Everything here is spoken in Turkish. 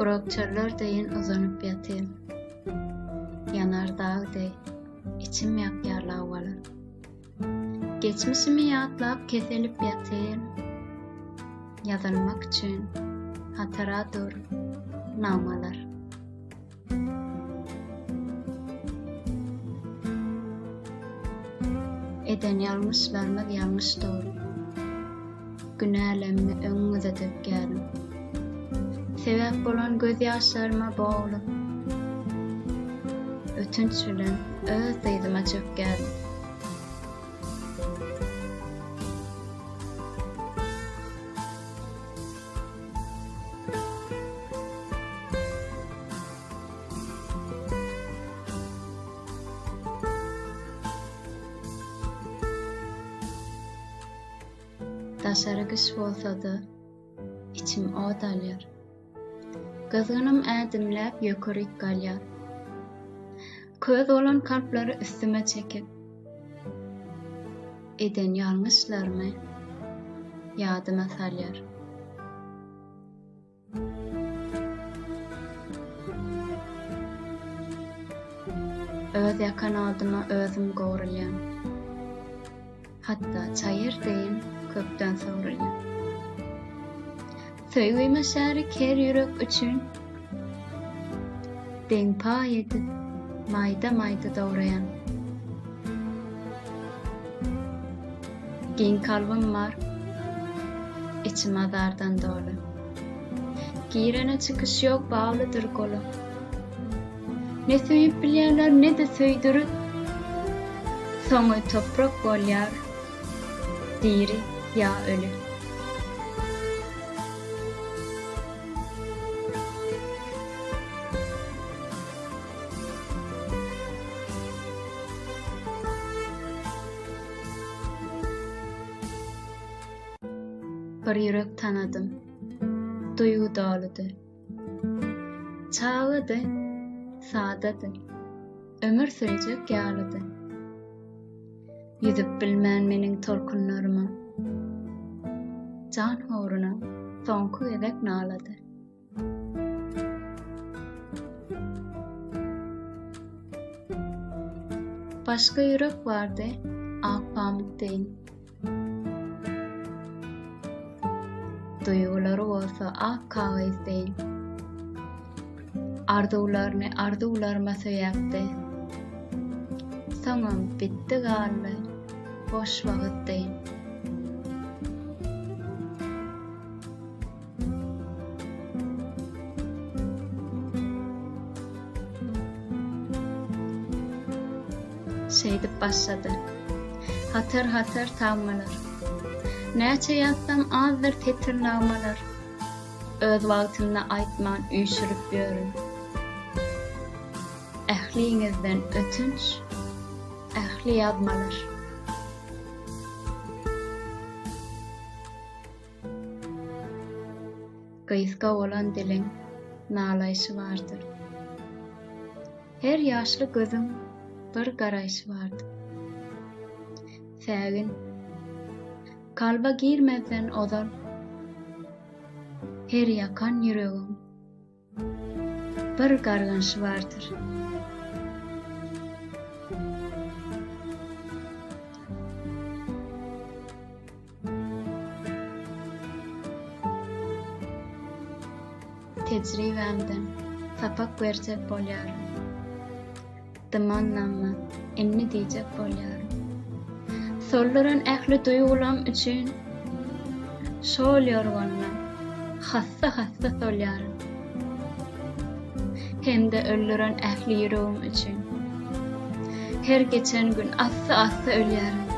Gurokçarlar deyin uzanıp yatayım. Yanardağ dey, içim yakyarlağı alır. Geçmişimi yadlap keselip yatayım. Yazılmak için hatıradır namalar. Eden yanlışlarımız yanlış doğru. Günahlarımı önümüze döp geldim. Sebep olan gözyaşlarıma boğulup, ötünç bilen öz daydıma çöp geldim. Daşarı kış bolsa da içim oğut alır. Kızgınım ädimläp ýökerik galýar. Köz olan kalplary üstüme çekip, eden ýalňyşlarymy ýadyma salýar. Öz yakan aldyma özüm gowrulýan. Hatta çayır deyin köpden sowrulýan. Söýgüme şärik her ýürek üçün deňpa edip maýda dowrayan. Giň kalbym var, içim azardan dolu. Girene çıkış yok, bağlıdır golum. Ne söýüp bilýärler, ne de söýdürüp, soňy toprak bolýar, diri ýa ölü. Bir yürek tanadım, duygu doludy. Çağıdy, sadady, ömür sürecek ýalydy. Yüzüp bilmän meniň tolkunlaryma, can horuna soňky edek nalady. Başka yürek bardy, ak pamuk deyin. Duyguları olsa ak kağız deyin. Arzularını arzularıma söýäpdi. Soňam bitti galy, boş wagt deyin. Şeýdip başlady. Hatır tagmalar. Näçe ýatsam azdyr tetir nagmalar. Öz wagtymda aýtman üýşürip ýörün. Ähliňizden ötünç, ähli ýazmalar. Gyýska bolan diliň nalaýşy bardyr. Her ýaşly gözüň bir garaýşy bardyr. Sägin kalba girmeden ozal, her yakan yüreğim bir garganşy bardyr. Tecrübemden sapak verecek bolýarym. Dymannama inni diýjek bolýarym. Sollaran ähli duygulam üçün şol ýorganyna hassa solýarym. Hem de öldüren ähli ýüregim üçün her geçen gün assa ölýärem.